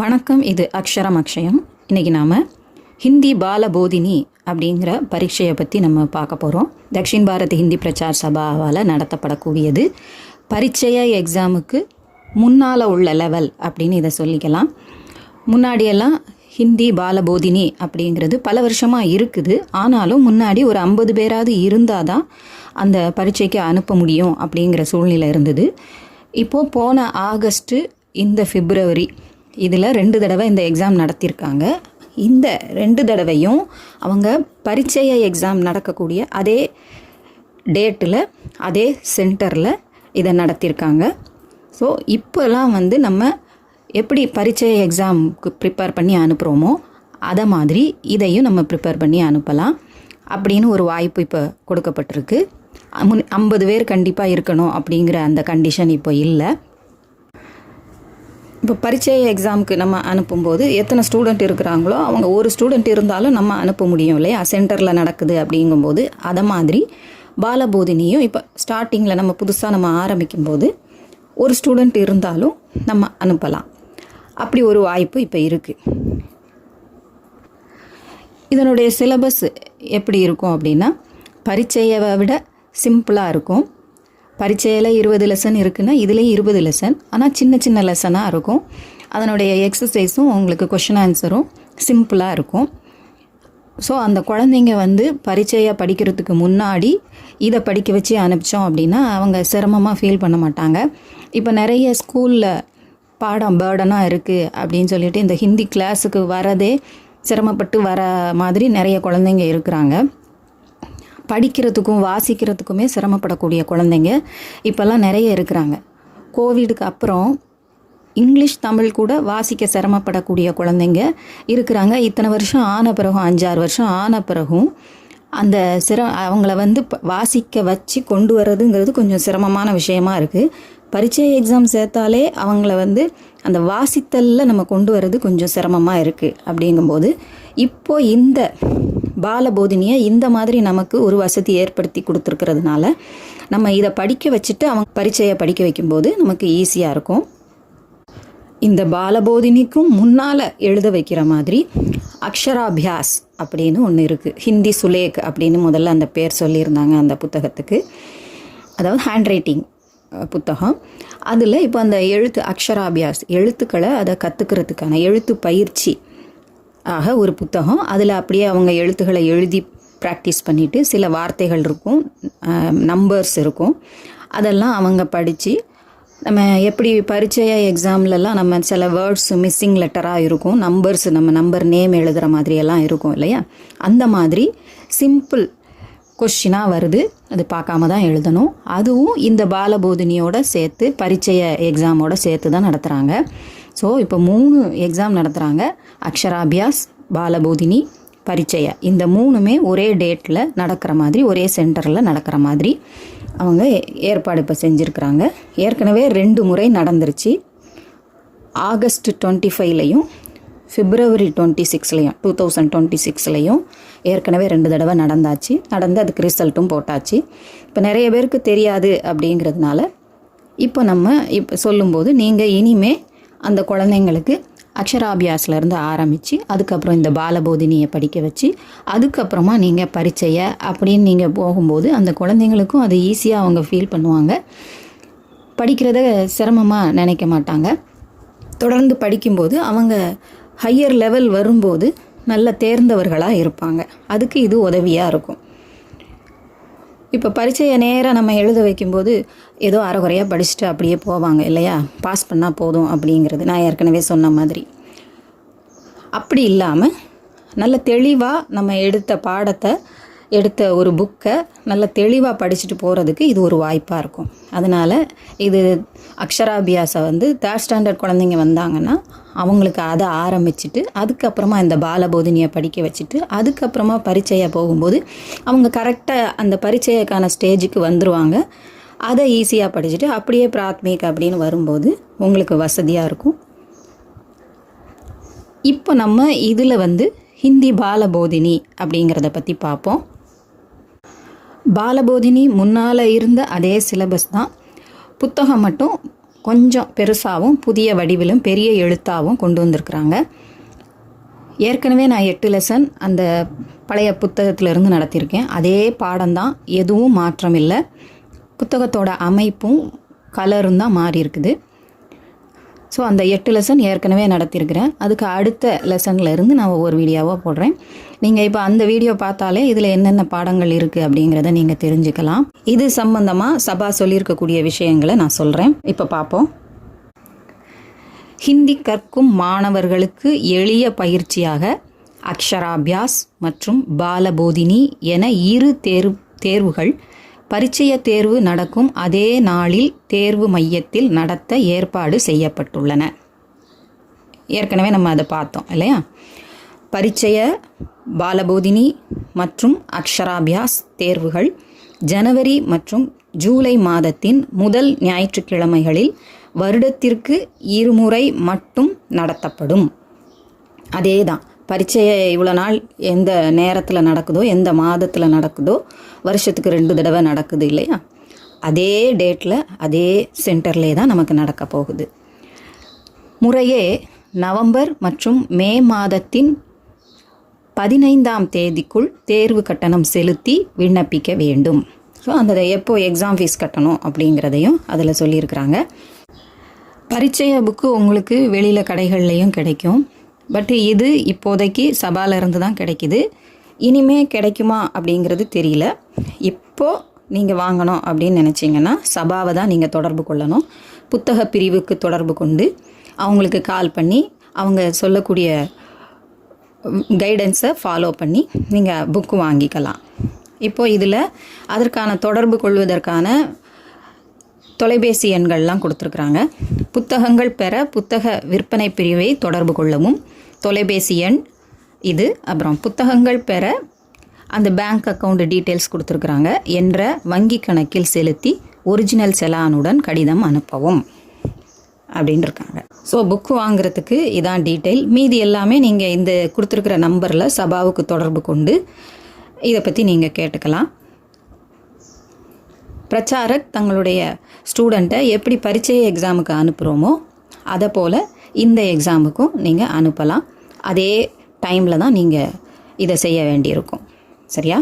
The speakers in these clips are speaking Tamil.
வணக்கம். இது அக்ஷரம் அக்ஷயம். இன்றைக்கி நாம் ஹிந்தி பாலபோதினி அப்படிங்கிற பரீட்சையை பற்றி நம்ம பார்க்க போகிறோம். தக்ஷின் பாரத் ஹிந்தி பிரச்சார் சபாவால் நடத்தப்படக்கூடியது. பரீட்சைய எக்ஸாமுக்கு முன்னால் உள்ள லெவல் அப்படின்னு இதை சொல்லிக்கலாம். முன்னாடியெல்லாம் ஹிந்தி பாலபோதினி அப்படிங்கிறது பல வருஷமாக இருக்குது. ஆனாலும் முன்னாடி ஒரு 50 பேராவது இருந்தால் தான் அந்த பரீட்சைக்கு அனுப்ப முடியும் அப்படிங்கிற சூழ்நிலை இருந்தது. இப்போது போன ஆகஸ்ட்டு இந்த பிப்ரவரி இதில் 2 தடவை இந்த எக்ஸாம் நடத்தியிருக்காங்க. இந்த 2 தடவையும் அவங்க பரீட்சைய எக்ஸாம் நடக்கக்கூடிய அதே டேட்டில் அதே சென்டரில் இதை நடத்தியிருக்காங்க. ஸோ இப்போலாம் நம்ம எப்படி பரீட்சை எக்ஸாமுக்கு ப்ரிப்பேர் பண்ணி அனுப்புகிறோமோ அதை மாதிரி இதையும் நம்ம ப்ரிப்பேர் பண்ணி அனுப்பலாம் அப்படின்னு ஒரு வாய்ப்பு இப்போ கொடுக்கப்பட்டிருக்கு. 50 பேர் கண்டிப்பாக இருக்கணும் அப்படிங்கிற அந்த கண்டிஷன் இப்போ இல்லை. இப்போ பரீட்சை எக்ஸாமுக்கு நம்ம அனுப்பும்போது எத்தனை ஸ்டூடெண்ட் இருக்கிறாங்களோ அவங்க ஒரு ஸ்டூடெண்ட் இருந்தாலும் நம்ம அனுப்ப முடியும் இல்லையா, சென்டரில் நடக்குது அப்படிங்கும்போது. அதை மாதிரி பாலபோதினியும் இப்போ ஸ்டார்டிங்கில் நம்ம புதுசாக நம்ம ஆரம்பிக்கும்போது ஒரு ஸ்டூடெண்ட் இருந்தாலும் நம்ம அனுப்பலாம். அப்படி ஒரு வாய்ப்பு இப்போ இருக்குது. இதனுடைய சிலபஸ் எப்படி இருக்கும் அப்படின்னா, பரீட்சையை விட சிம்பிளாக இருக்கும். பரீட்சையில் 20 லெசன் இருக்குன்னா இதுலேயும் 20 லெசன், ஆனால் சின்ன சின்ன லெசனாக இருக்கும். அதனுடைய எக்ஸசைஸும் உங்களுக்கு கொஷின் ஆன்சரும் சிம்பிளாக இருக்கும். ஸோ அந்த குழந்தைங்க பரீட்சையை படிக்கிறதுக்கு முன்னாடி இதை படிக்க வச்சு அனுப்பிச்சோம் அப்படின்னா அவங்க சிரமமாக ஃபீல் பண்ண மாட்டாங்க. இப்போ நிறைய ஸ்கூலில் பாடம் பேர்டனாக இருக்குது அப்படின்னு சொல்லிட்டு இந்த ஹிந்தி கிளாஸுக்கு வரதே சிரமப்பட்டு வர மாதிரி நிறைய குழந்தைங்க இருக்கிறாங்க. படிக்கிறதுக்கும் வாசிக்கிறதுக்குமே சிரமப்படக்கூடிய குழந்தைங்க இப்போல்லாம் நிறைய இருக்கிறாங்க. கோவிடுக்கு அப்புறம் இங்கிலீஷ் தமிழ் கூட வாசிக்க சிரமப்படக்கூடிய குழந்தைங்க இருக்கிறாங்க. இத்தனை வருஷம் ஆன பிறகும் 5-6 வருஷம் ஆன பிறகும் அந்த அவங்கள வாசிக்க வச்சு கொண்டு வர்றதுங்கிறது கொஞ்சம் சிரமமான விஷயமா இருக்குது. பரீட்சை எக்ஸாம் சேர்த்தாலே அவங்கள அந்த வாசித்தலில் நம்ம கொண்டு வர்றது கொஞ்சம் சிரமமாக இருக்குது. அப்படிங்கும்போது இப்போ இந்த பாலபோதினியை இந்த மாதிரி நமக்கு ஒரு வசதி ஏற்படுத்தி கொடுத்துருக்கிறதுனால நம்ம இதை படிக்க வச்சுட்டு அவங்க பரீட்சையை படிக்க வைக்கும்போது நமக்கு ஈஸியாக இருக்கும். இந்த பாலபோதினிக்கும் முன்னால் எழுத வைக்கிற மாதிரி அக்ஷராபியாஸ் அப்படின்னு ஒன்று இருக்குது. ஹிந்தி சுலேக் அப்படின்னு முதல்ல அந்த பேர் சொல்லியிருந்தாங்க அந்த புத்தகத்துக்கு. அதாவது ஹேண்ட் ரைட்டிங் புத்தகம். அதில் இப்போ அந்த அக்ஷராபியாஸ் எழுத்துக்களை அதை கற்றுக்கிறதுக்கான எழுத்து பயிற்சி ஆக ஒரு புத்தகம். அதில் அப்படியே அவங்க எழுத்துக்களை எழுதி ப்ராக்டிஸ் பண்ணிவிட்டு சில வார்த்தைகள் இருக்கும், நம்பர்ஸ் இருக்கும். அதெல்லாம் அவங்க படித்து நம்ம எப்படி பரீட்சை எக்ஸாம்லலாம் நம்ம சில வேர்ட்ஸ் மிஸ்ஸிங் லெட்டராக இருக்கும், நம்பர்ஸ் நம்ம நம்பர் நேம் எழுதுகிற மாதிரியெல்லாம் இருக்கும் இல்லையா, அந்த மாதிரி சிம்பிள் கொஷினாக வருது. அது பார்க்காம தான் எழுதணும். அதுவும் இந்த பாலபோதினியோட சேர்த்து பரீட்சைய எக்ஸாமோட சேர்த்து தான் நடத்துகிறாங்க. ஸோ இப்போ 3 எக்ஸாம் நடத்துகிறாங்க. அக்ஷராபியாஸ், பாலபோதினி, பரீட்சைய. இந்த 3மே ஒரே டேட்டில் நடக்கிற மாதிரி ஒரே சென்டரில் நடக்கிற மாதிரி அவங்க ஏற்பாடு இப்போ செஞ்சுருக்கிறாங்க. ஏற்கனவே 2 முறை நடந்துருச்சு. ஆகஸ்ட் 25லையும் பிப்ரவரி 26லையும் 2026லையும் ஏற்கனவே 2 தடவை நடந்து அதுக்கு ரிசல்ட்டும் போட்டாச்சு. இப்போ நிறைய பேருக்கு தெரியாது அப்படிங்கிறதுனால இப்போ நம்ம சொல்லும்போது நீங்கள் இனிமே அந்த குழந்தைங்களுக்கு அக்ஷராபியாஸ்லேருந்து ஆரம்பித்து அதுக்கப்புறம் இந்த பாலபோதினியை படிக்க வச்சு அதுக்கப்புறமா நீங்கள் பரீட்சையை அப்படின்னு நீங்கள் போகும்போது அந்த குழந்தைங்களுக்கும் அது ஈஸியாக அவங்க ஃபீல் பண்ணுவாங்க. படிக்கிறத சிரமமாக நினைக்க மாட்டாங்க. தொடர்ந்து படிக்கும்போது அவங்க ஹையர் லெவல் வரும்போது நல்ல தேர்ந்தவர்களாக இருப்பாங்க. அதுக்கு இது உதவியாக இருக்கும். இப்போ பரீட்சையை நேராக நம்ம எழுத வைக்கும்போது ஏதோ அரைகுறையாக படிச்சுட்டு அப்படியே போவாங்க இல்லையா, பாஸ் பண்ணால் போதும் அப்படிங்கிறது நான் ஏற்கனவே சொன்ன மாதிரி. அப்படி இல்லாமல் நல்ல தெளிவாக நம்ம எடுத்த ஒரு புக்கை நல்ல தெளிவாக படிச்சுட்டு போகிறதுக்கு இது ஒரு வாய்ப்பாக இருக்கும். அதனால் இது அக்ஷராபியாஸை 3rd ஸ்டாண்டர்ட் குழந்தைங்க வந்தாங்கன்னா அவங்களுக்கு அதை ஆரம்பிச்சுட்டு அதுக்கப்புறமா இந்த பாலபோதினியை படிக்க வச்சுட்டு அதுக்கப்புறமா பரீட்சையை போகும்போது அவங்க கரெக்டாக அந்த பரீட்சைக்கான ஸ்டேஜுக்கு வந்துடுவாங்க. அதை ஈஸியாக படிச்சுட்டு அப்படியே பிராத்மிக் அப்படின்னு வரும்போது உங்களுக்கு வசதியாக இருக்கும். இப்போ நம்ம இதில் ஹிந்தி பாலபோதினி அப்படிங்கிறத பற்றி பார்ப்போம். பாலபோதினி முன்னால் இருந்த அதே சிலபஸ் தான். புத்தகம் மட்டும் கொஞ்சம் பெருசாகவும் புதிய வடிவிலும் பெரிய எழுத்தாகவும் கொண்டு வந்திருக்கிறாங்க. ஏற்கனவே நான் 8 லெசன் அந்த பழைய புத்தகத்திலிருந்து நடத்தியிருக்கேன். அதே பாடம்தான், எதுவும் மாற்றம் இல்லை. புத்தகத்தோட அமைப்பும் கலரும் தான் மாறி இருக்குது. ஸோ அந்த 8 லெசன் ஏற்கனவே நடத்தியிருக்கிறேன். அதுக்கு அடுத்த லெசன்லேருந்து நான் ஒவ்வொரு வீடியோவாக போடுறேன். நீங்கள் இப்போ அந்த வீடியோ பார்த்தாலே இதில் என்னென்ன பாடங்கள் இருக்குது அப்படிங்கிறத நீங்கள் தெரிஞ்சுக்கலாம். இது சம்பந்தமாக சபா சொல்லியிருக்கக்கூடிய விஷயங்களை நான் சொல்கிறேன். இப்போ பார்ப்போம். ஹிந்தி கற்கும் மாணவர்களுக்கு எளிய பயிற்சியாக அக்ஷராபியாஸ் மற்றும் பாலபோதினி என 2 தேர்வுகள் பரீட்சைய தேர்வு நடக்கும் அதே நாளில் தேர்வு மையத்தில் நடத்த ஏற்பாடு செய்யப்பட்டுள்ளன. ஏற்கனவே நம்ம அதை பார்த்தோம் இல்லையா? பரீட்சைய பாலபோதினி மற்றும் அக்ஷராபியாஸ் தேர்வுகள் ஜனவரி மற்றும் ஜூலை மாதத்தின் முதல் ஞாயிற்றுக்கிழமைகளில் வருடத்திற்கு 2 முறை மட்டும் நடத்தப்படும். அதே தான், பரீட்சையை இவ்வளோ நாள் எந்த நேரத்தில் நடக்குதோ, எந்த மாதத்தில் நடக்குதோ, வருஷத்துக்கு 2 தடவை நடக்குது இல்லையா? அதே டேட்டில் அதே சென்டர்லேயே தான் நமக்கு நடக்க போகுது. முறையே நவம்பர் மற்றும் மே மாதத்தின் 15ஆம் தேதிக்குள் தேர்வு கட்டணம் செலுத்தி விண்ணப்பிக்க வேண்டும். ஸோ அந்த எப்போ எக்ஸாம் ஃபீஸ் கட்டணும் அப்படிங்கிறதையும் அதில் சொல்லியிருக்கிறாங்க. பரீட்சைய புக்கு உங்களுக்கு வெளியில் கடைகள்லேயும் கிடைக்கும். பட் இது இப்போதைக்கு சபாலிருந்து தான் கிடைக்கிது. இனிமே கிடைக்குமா அப்படிங்கிறது தெரியல. இப்போது நீங்கள் வாங்கணும் அப்படின்னு நினச்சிங்கன்னா சபாவை தான் நீங்கள் தொடர்பு கொள்ளணும். புத்தக பிரிவுக்கு தொடர்பு கொண்டு அவங்களுக்கு கால் பண்ணி அவங்க சொல்லக்கூடிய கைடன்ஸை ஃபாலோ பண்ணி நீங்கள் புக்கு வாங்கிக்கலாம். இப்போது இதில் அதற்கான தொடர்பு கொள்வதற்கான தொலைபேசி எண்கள்லாம் கொடுத்துருக்குறாங்க. புத்தகங்கள் பெற புத்தக விற்பனை பிரிவை தொடர்பு கொள்ளவும் தொலைபேசி எண் இது. அப்புறம் புத்தகங்கள் பெற அந்த பேங்க் அக்கௌண்ட் டீட்டெயில்ஸ் கொடுத்துருக்குறாங்க என்ற வங்கி கணக்கில் செலுத்தி ஒரிஜினல் செலானுடன் கடிதம் அனுப்பவும் அப்படின்னு இருக்காங்க. ஸோ புக்கு வாங்குறதுக்கு இதான் டீட்டெயில். மீதி எல்லாமே நீங்கள் இந்த கொடுத்துருக்குற நம்பரில் சபாவுக்கு தொடர்பு கொண்டு இதை பற்றி நீங்கள் கேட்டுக்கலாம். பிரச்சாரக் தங்களுடைய ஸ்டூடெண்ட்டை எப்படி பரீட்சை எக்ஸாமுக்கு அனுப்புகிறோமோ அதை போல் இந்த எக்ஸாமுக்கும் நீங்கள் அனுப்பலாம். அதே டைமில் தான் நீங்கள் இதை செய்ய வேண்டியிருக்கும். சரியா?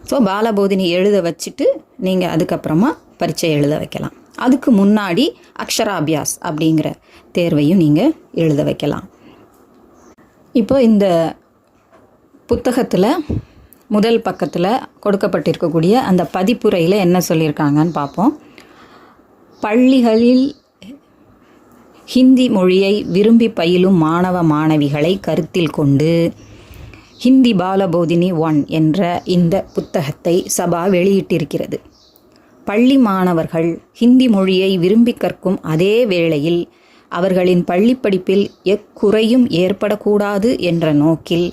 ஸோ பாலபோதினி எழுத வச்சுட்டு நீங்கள் அதுக்கப்புறமா பரீட்சை எழுத வைக்கலாம். அதுக்கு முன்னாடி அக்ஷராபியாஸ் அப்படிங்கிற தேர்வையும் நீங்கள் எழுத வைக்கலாம். இப்போ இந்த புத்தகத்தில் முதல் பக்கத்தில் கொடுக்கப்பட்டிருக்கக்கூடிய அந்த பதிப்புரையில் என்ன சொல்லியிருக்காங்கன்னு பார்ப்போம். பள்ளிகளில் ஹிந்தி மொழியை விரும்பி பயிலும் மாணவ மாணவிகளை கருத்தில் கொண்டு ஹிந்தி பாலபோதினி 1 என்ற இந்த புத்தகத்தை சபா வெளியிட்டிருக்கிறது. பள்ளி மாணவர்கள் ஹிந்தி மொழியை விரும்பி கற்கும் அதே வேளையில் அவர்களின் பள்ளிப்படிப்பில் எக்குறையும் ஏற்படக்கூடாது என்ற நோக்கில்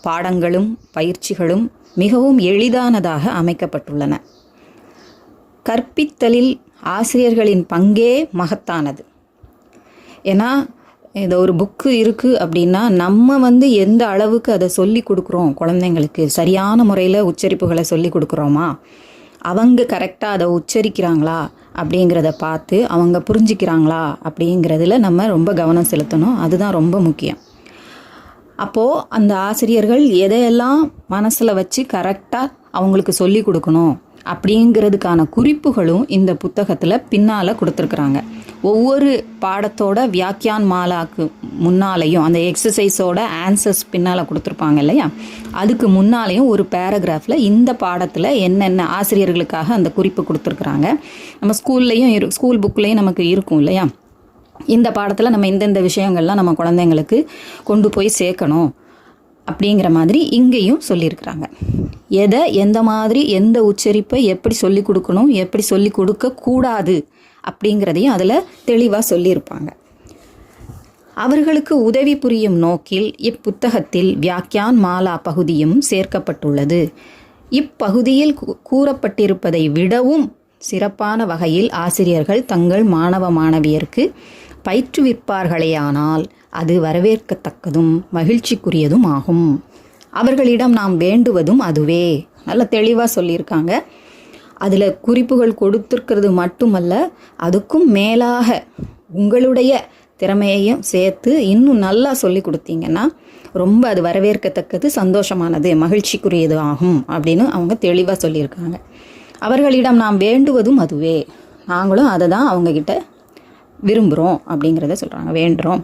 பாடங்களும் பயிற்சிகளும் மிகவும் எளிதானதாக அமைக்கப்பட்டுள்ளன. கற்பித்தலில் ஆசிரியர்களின் பங்கே மகத்தானது. ஏன்னா இது ஒரு புக்கு இருக்குது அப்படின்னா நம்ம எந்த அளவுக்கு அதை சொல்லி கொடுக்குறோம், குழந்தைங்களுக்கு சரியான முறையில் உச்சரிப்புகளை சொல்லி கொடுக்குறோமா, அவங்க கரெக்டாக அதை உச்சரிக்கிறாங்களா அப்படிங்கிறத பார்த்து அவங்க புரிஞ்சிக்கிறாங்களா அப்படிங்கிறதுல நம்ம ரொம்ப கவனம் செலுத்தணும். அதுதான் ரொம்ப முக்கியம். அப்போது அந்த ஆசிரியர்கள் எதையெல்லாம் மனசில் வச்சு கரெக்டாக அவங்களுக்கு சொல்லி கொடுக்கணும் அப்படிங்கிறதுக்கான குறிப்புகளும் இந்த புத்தகத்தில் பின்னால் கொடுத்துருக்குறாங்க. ஒவ்வொரு பாடத்தோட வியாக்கியான் மாலாக்கு முன்னாலேயும் அந்த எக்ஸசைஸோட ஆன்சர்ஸ் பின்னால் கொடுத்துருப்பாங்க இல்லையா, அதுக்கு முன்னாலேயும் ஒரு பேராகிராஃபில் இந்த பாடத்தில் என்னென்ன ஆசிரியர்களுக்காக அந்த குறிப்பு கொடுத்துருக்குறாங்க. நம்ம ஸ்கூல்லையும் ஸ்கூல் புக்லேயும் நமக்கு இருக்கும் இல்லையா, இந்த பாடத்தில் நம்ம இந்தந்த விஷயங்கள்லாம் நம்ம குழந்தைங்களுக்கு கொண்டு போய் சேர்க்கணும் அப்படிங்கிற மாதிரி இங்கேயும் சொல்லியிருக்கிறாங்க. எதை எந்த மாதிரி எந்த உச்சரிப்பை எப்படி சொல்லி கொடுக்கணும், எப்படி சொல்லி கொடுக்கக்கூடாது அப்படிங்கிறதையும் அதில் தெளிவாக சொல்லியிருப்பாங்க. அவர்களுக்கு உதவி புரியும் நோக்கில் இப்புத்தகத்தில் வியாக்கியான் மாலா பகுதியும் சேர்க்கப்பட்டுள்ளது. இப்பகுதியில் கூறப்பட்டிருப்பதை விடவும் சிறப்பான வகையில் ஆசிரியர்கள் தங்கள் மாணவ மாணவியருக்கு பயிற்றுவிப்பார்களேயானால் அது வரவேற்கத்தக்கதும் மகிழ்ச்சிக்குரியதும் ஆகும். அவர்களிடம் நாம் வேண்டுவதும் அதுவே. நல்ல தெளிவாக சொல்லியிருக்காங்க. அதில் குறிப்புகள் கொடுத்துருக்கிறது மட்டுமல்ல, அதுக்கும் மேலாக உங்களுடைய திறமையையும் சேர்த்து இன்னும் நல்லா சொல்லி கொடுத்தீங்கன்னா ரொம்ப அது வரவேற்கத்தக்கது, சந்தோஷமானது, மகிழ்ச்சிக்குரியது ஆகும் அப்படின்னு அவங்க தெளிவாக சொல்லியிருக்காங்க. அவர்களிடம் நாம் வேண்டுவதும் அதுவே, நாங்களும் அதை தான் அவங்கக்கிட்ட விரும்புகிறோம் அப்படிங்கிறத சொல்கிறாங்க, வேண்டுறோம்.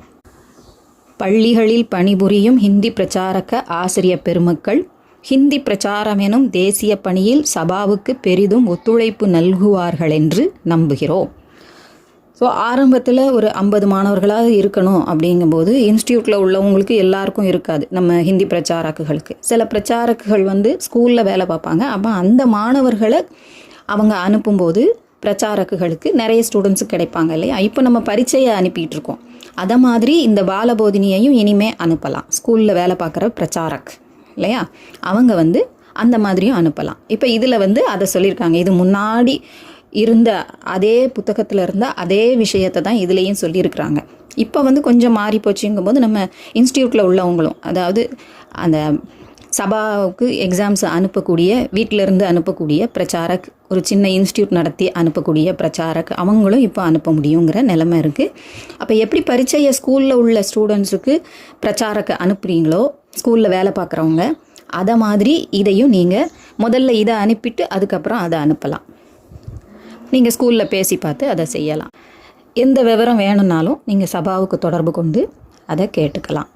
பள்ளிகளில் பணிபுரியும் ஹிந்தி பிரச்சாரக ஆசிரிய பெருமக்கள் ஹிந்தி பிரச்சாரம் எனும் தேசிய பணியில் சபாவுக்கு பெரிதும் ஒத்துழைப்பு நல்குவார்கள் என்று நம்புகிறோம். ஸோ ஆரம்பத்தில் ஒரு 50 மாணவர்களாக இருக்கணும் அப்படிங்கும்போது இன்ஸ்டியூட்டில் உள்ளவங்களுக்கு எல்லாருக்கும் இருக்காது. நம்ம ஹிந்தி பிரச்சாரக்குகளுக்கு சில பிரச்சாரக்குகள் ஸ்கூலில் வேலை பார்ப்பாங்க. அப்போ அந்த மாணவர்களை அவங்க அனுப்பும்போது பிரச்சாரக்குகளுக்கு நிறைய ஸ்டூடெண்ட்ஸு கிடைப்பாங்க இல்லையா. இப்போ நம்ம பரீட்சையை அனுப்பிட்டு இருக்கோம். அதை மாதிரி இந்த பாலபோதினியையும் இனிமே அனுப்பலாம். ஸ்கூலில் வேலை பார்க்குற பிரச்சாரக் இல்லையா, அவங்க அந்த மாதிரியும் அனுப்பலாம். இப்போ இதில் அதை சொல்லியிருக்காங்க. இது முன்னாடி இருந்த அதே புத்தகத்தில் இருந்த அதே விஷயத்தை தான் இதுலேயும் சொல்லியிருக்கிறாங்க. இப்போ கொஞ்சம் மாறி போச்சுங்கும்போது நம்ம இன்ஸ்டியூட்டில் உள்ளவங்களும், அதாவது அந்த சபாவுக்கு எக்ஸாம்ஸ் அனுப்பக்கூடிய, வீட்டிலேருந்து அனுப்பக்கூடிய பிரச்சாரக், ஒரு சின்ன இன்ஸ்டியூட் நடத்தி அனுப்பக்கூடிய பிரச்சாரக், அவங்களும் இப்போ அனுப்ப முடியுங்கிற நிலைமை இருக்குது. அப்போ எப்படி பரீட்சையை ஸ்கூலில் உள்ள ஸ்டூடெண்ட்ஸுக்கு பிரச்சாரக்கு அனுப்புகிறீங்களோ ஸ்கூலில் வேலை பார்க்குறவங்க, அதை மாதிரி இதையும் நீங்கள் முதல்ல இதை அனுப்பிட்டு அதுக்கப்புறம் அதை அனுப்பலாம். நீங்கள் ஸ்கூலில் பேசி பார்த்து அதை செய்யலாம். எந்த விவரம் வேணும்னாலும் நீங்கள் சபாவுக்கு தொடர்பு கொண்டு அதை கேட்டுக்கலாம்.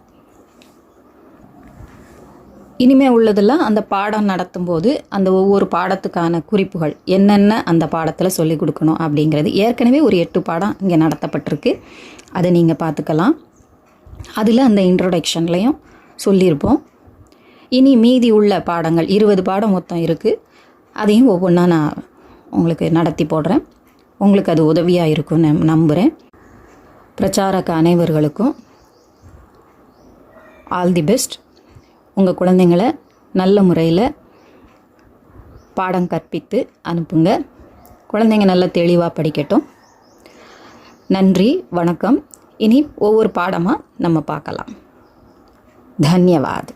இனிமேல் உள்ளதெல்லாம் அந்த பாடம் நடத்தும்போது அந்த ஒவ்வொரு பாடத்துக்கான குறிப்புகள் என்னென்ன அந்த பாடத்தில் சொல்லிக் கொடுக்கணும் அப்படிங்கிறது ஏற்கனவே ஒரு 8 பாடம் இங்கே நடத்தப்பட்டிருக்கு. அதை நீங்கள் பார்த்துக்கலாம். அதில் அந்த இன்ட்ரோடக்ஷன்லையும் சொல்லியிருப்போம். இனி மீதி உள்ள பாடங்கள் 20 பாடம் மொத்தம் இருக்குது. அதையும் ஒவ்வொன்றா நான் உங்களுக்கு நடத்தி போடுறேன். உங்களுக்கு அது உதவியாக இருக்கும்னு நம்புகிறேன். பிரச்சாரக்க அனைவர்களுக்கும் ஆல் தி பெஸ்ட். உங்கள் குழந்தைங்களை நல்ல முறையில் பாடம் கற்பித்து அனுப்புங்க. குழந்தைங்க நல்ல தெளிவாக படிக்கட்டும். நன்றி, வணக்கம். இனி ஒவ்வொரு பாடமாக நம்ம பார்க்கலாம். தன்யவாத்.